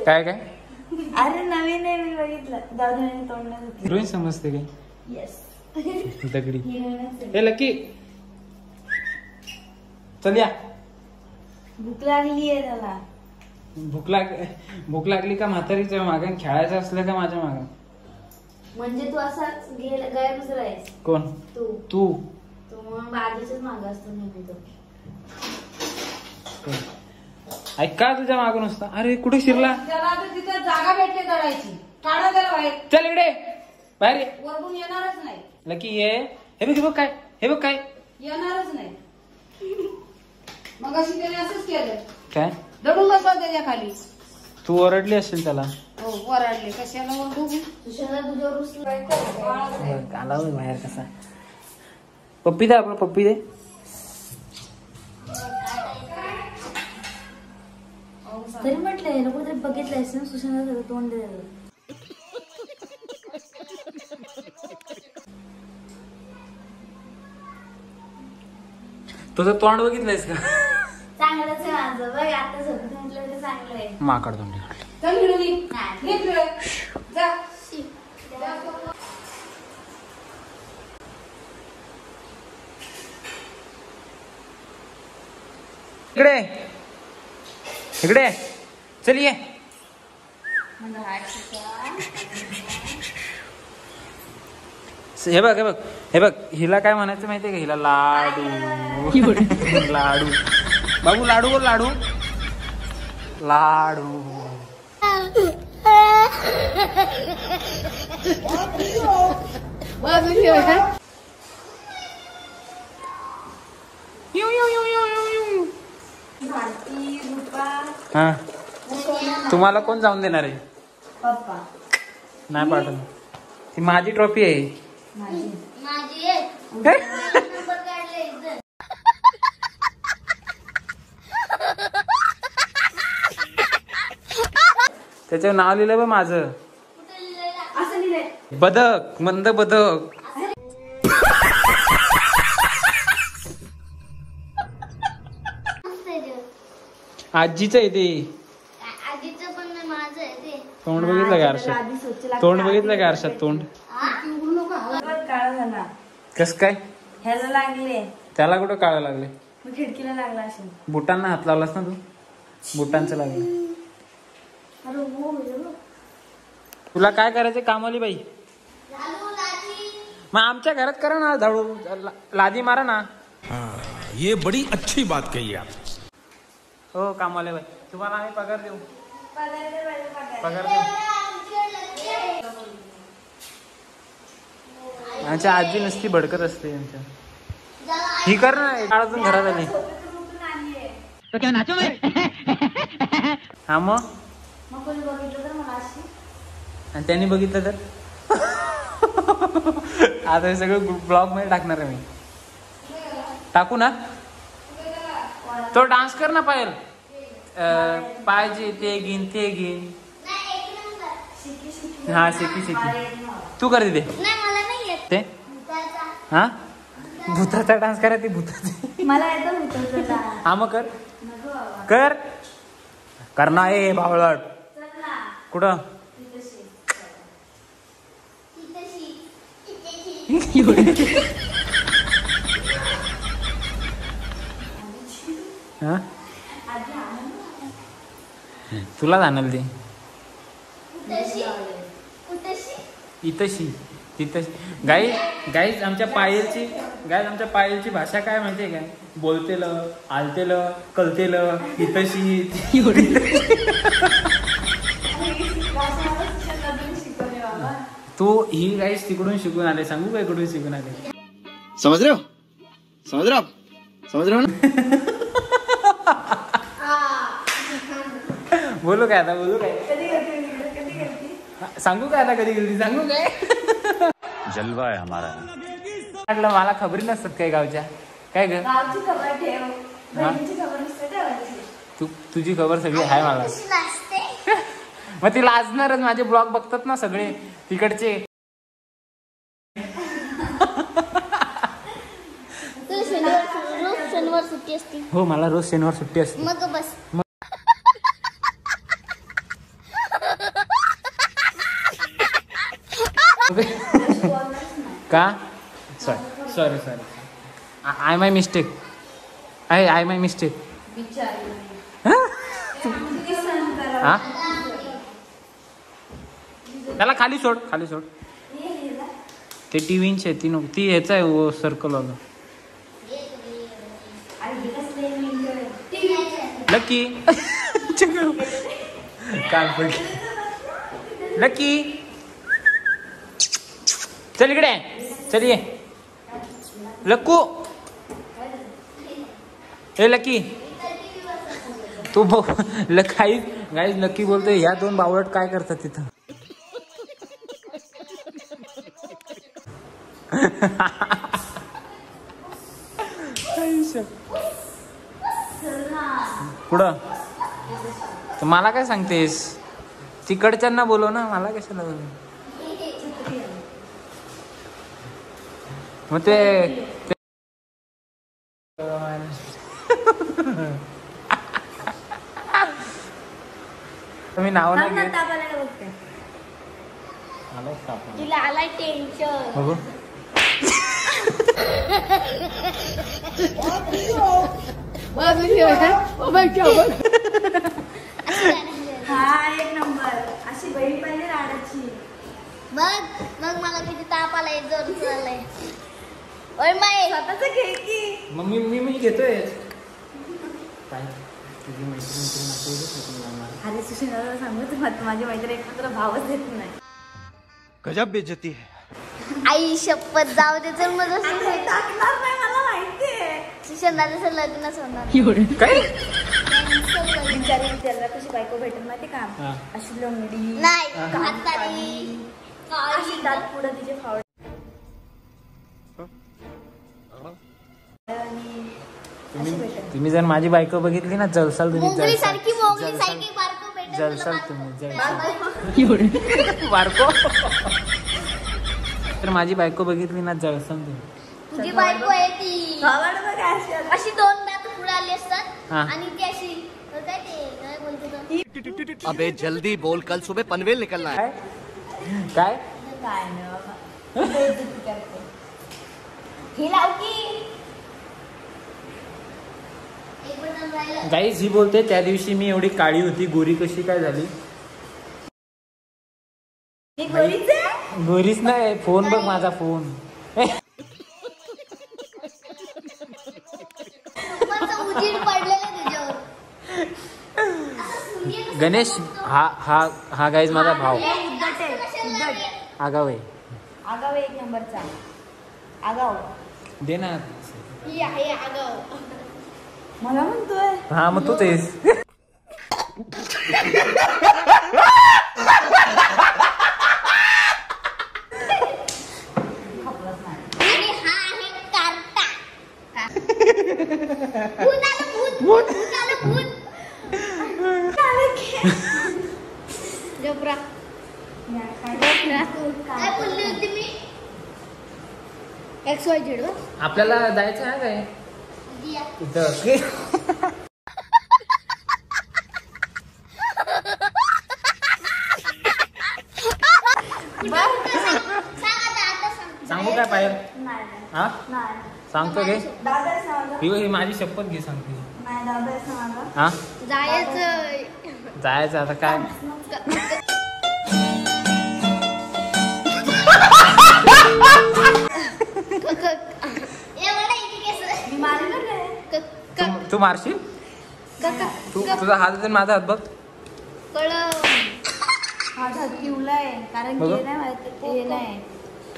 काय काय? अरे नवीन आहे, मी बघितलं. दादाने तोंडात हिरोईन समजते काय? येस दगडी. हे लकी चल या. भूक लागली आहे त्याला. भूक लागली का म्हातारीच्या मागं खेळायचं असलं का माझ्या मागं? म्हणजे तू असाच गायबच राहायस. कोण? तू मग बाजूच्याच मागं असतो नेहमी तो. ऐका तुझ्या मागून असता. अरे कुठे शिरला? त्याला आता तिथे जागा भेटली दळायची. काढा त्याला बाहेर. चल इकडे बाहेर. वरतून येणारच नाही. लकी ये. हे बघ काय, हे बघ काय. येणारच नाही. मग अशी त्याने असंच केलं. काय? दडून बसला त्याच्या खाली. तू ओरडली असेल त्याला. हो ओरडले. कशाला ओरडू? तुझ्या तुझ्यावर आला बाहेर कसा. पप्पी दे आपला, पप्पी दे. तरी म्हटलंय नको तरी बघितलंयस ना सुशांत तोंड द्यायला. तुझं तोंड बघितलंयस का? चांगलंच आहे माझं. बघ आता झोपत म्हटलं तर चांगलं आहे. माकड तोंड. इकडे इकडे चल ये. हे बघ हे बघ हे बघ. हिला काय म्हणायचं माहितीये का? हिला लाडू. लाडू बाबू, लाडू बोल. लाडू लाडू. हा तुम्हाला कोण जाऊन देणार आहे? पप्पा. नाही पाठवलं. ती माझी ट्रॉफी आहे. त्याच्यावर नाव लिहिलंय बघ माझं. बदक, मंद बदक. आजीचं आहे ते. तोंड बघितलं का आरशात? तोंड बघितलं का आरशात? तोंड काळा झाला. कस काय? ह्याला लागले. त्याला कुठं काळं लागले? खिडकीला लागला असेल. बुटांना हात लावलास ना तू? बुटांचं लागलं. तुला काय करायचं कामवाली बाई? मग आमच्या घरात करा ना झाडू. लादी मारा ना. ये बड़ी अच्छी बात कही आप. हो कामवाले बाई, तुम्हाला आम्ही पगार देऊ. पगार देऊ. आमच्या आजी नुसती भडकत असते. ही कर ना. अजून घरात आली. हा मग आणि त्यांनी बघितलं तर आता हे सगळं ब्लॉग मध्ये टाकणार आहे मी. टाकू ना? तो डान्स कर ना पायल. पाहिजे ते घेईन ते घेईन. हा शिकी शिकी. तू कर दे ते. हा भूताचा डान्स करा. ती भूताची मला येतो भूताचा. हा मग कर. कर करना आहे बावळट. कुठं? तुला जाणार ते. इथशी तिथशी. गाईज आमच्या पायलची भाषा काय माहितीये काय? बोलतेल, आलतेल, कलतेल, इथशी. तू ही गाईज तिकडून शिकून आले. सांगू काय कुठून शिकून आले? समझ रहे हो ना? बोलू काय आता? बोलू काय? सांगू काय आता? कधी गेली सांगू काय? जलवा आहे हमारा. म्हटलं मला खबरी नसतात काय गावच्या. काय ग? तुझी खबर सगळी आहे मला. मग ती लाजणारच. माझे ब्लॉग बघतात ना सगळे तिकडचे. शनिवार सुट्टी असते. हो मला रोज शनिवार सुट्टी असते. मग बस. सांगतोय का? Sorry sorry sorry, I my mistake, I my mistake. हा त्याला खाली सोड, खाली सोड. ते टीव्हीचे ती नको, ती ह्याचा आहे सर्कल वाला. लकी काल पण लकी चल इकडे, चल ये लक्कू. ए लकी तू गाईज लकी बोलतोय ह्या दोन बावळट काय करतात तिथं. पुढं तर मला काय सांगतेस, तिकडच्यांना बोलव ना, मला कशाला बोलव. मग ते मी नाव नाही घेत. तुला आलाय टेन्शन. बघू हा एक नंबर. अशी बहीण पाहिजे राडाची. मग मग मला किती ताप आलाय, जोर चाललाय. ओय माय स्वतःच घे की. मग मी घेतोय. काय तुझी मैत्रीण अरे सुशीला सांगू तू, माझी मैत्रीण एकत्र भावच देत नाही. गजब बेइज्जती है. आई शपथ, जाऊ दे चल. मग टाकणार नाही मला माहितीये. सुशांताचं लग्नच होणार. काय बिचारी त्याला कशी बायको भेटेल माहिती का? अशी लंगडी नाही, अशी दात पुढं तिचे फावड. तुम्ही जर माझी बायको बघितली ना जलसाल तुम्ही. मोगली सारखी बायको भेटेल जलसाल तुम्ही बारको. तर माझी बायको बघितली ना जळसन तुम्ही. तुझी बायको आहे ती अशी दोन दात पुढे आली असतात आणि ती अशी काय ते काय बोलते तो. अबे जल्दी बोल, कल सुबह पनवेल निकलना है. काय हे लाव की. गाईज ही बोलते त्या दिवशी मी एवढी काळी होती, गोरी कशी काय झाली? गोरीच नाही, फोन बघ माझा फोन. उजीड पडलेला तुझ्यावर. गणेश हा गाईज माझा भाव. आगाव आहे. आगाव एक नंबरचा आगाव. दे ना. ही आहे आगाव. मला म्हणतोय. हा मग तूच आहेस. आणि हा आहे कार्टा. भूत आलं, भूत आलं, भूत. जबरा. काय बोलली होती मी? XYZ. आपल्याला जायचं आहे काय इथं? सांगू काय पाहिजे? हा सांगतो घे. ही माझी शपथ घे, सांगते. हा जायचं आता काय. तू मारशील? तुझा हात आहे माझा हात बघ. हात किवलाय कारण की नाही माहिती ते नाही.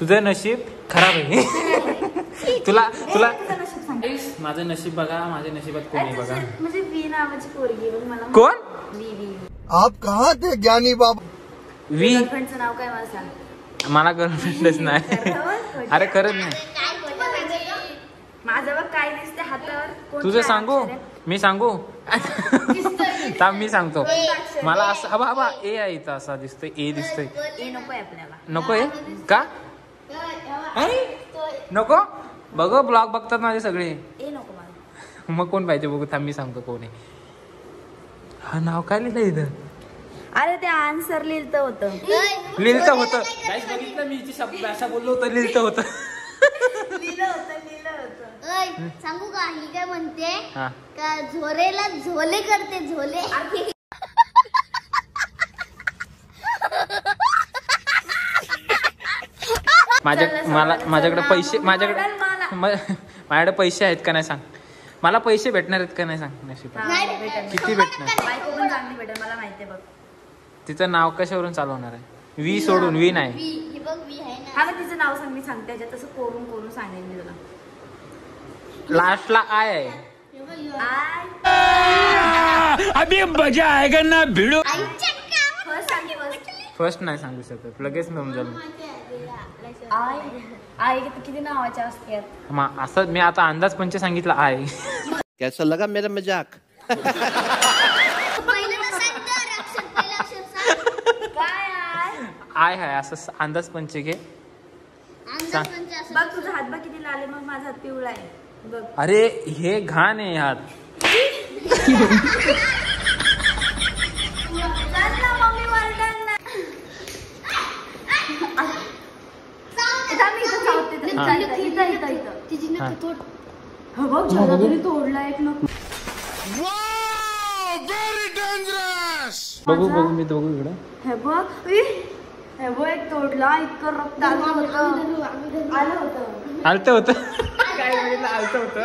तुझं नशीब खराब आहे. तुला माझं नशीब बघा, माझ्या नशिबात कोणी बघा. म्हणजे वी नावाची पोरगी बघ मला. कोण? वी. आप कहाँ थे ज्ञानी बाबा? वी. गर्लफ्रेंडचं नाव काय मला सांग. मला गर्लफ्रेंडच नाही. अरे खरंच नाही. माझं बघ काय दिसते हातावर. तुझं सांगू? मी सांगू? थांब मी सांगतो. मला असं हवा ए आहे इथं, असा दिसतोय ए दिसतोय. ए नकोय आपल्याला. नको आहे का? नको बघ, ब्लॉग बघतात माझे सगळे. ए नको मला. मग कोण पाहिजे बघू? थांब मी सांगतो कोण आहे. हा नाव काय लिहिलं इथं? अरे ते आन्सर लिहिलं होतं. लिहिलं होतं गाईस, बघितलं मी जी शब्द भाषा बोललो होतं, लिहिलं होतं. लिहिलं होतं. ओय, सांगू का ही काय म्हणते हा. का झोरेला झोले करते झोले. माझ्याकडे पैसे माझ्याकडे पैसे आहेत का नाही सांग. मला पैसे भेटणार आहेत का नाही सांग. नशीब किती भेटणार. बायको पण चांगली भेटेल मला माहितीये बघ. तिचं नाव कशावरून चालू होणार आहे. वी सोडून वी नाही. ही बघ वी आहे ना. हा मग तिचं नाव सांग, मी सांगते याच्यात तसं कोरून कोरून सांगेन मी तुला. लास्टला आय आहे. अभी मजा आएगा ना भिड़ो. फर्स्ट नाही सांगू शकत, लगेच समजलं. आई किती नावाच्या असतात. असं मी आता अंदाज पंच सांगितलं आहे. कैसा लगा मेरा मजाक. आय आहे असं अंदाज पंच घे. बघ तुझा हात बघ किती लाल आहे, मग माझा हात पिवळा आहे बघ. अरे हे घाण आहे हात. तोडला एक नको. बघू मी बघू इकडं. हे बघ एक तोडला, इतकं रक्त आलं होतं. आलत होतं काय आलत होतं.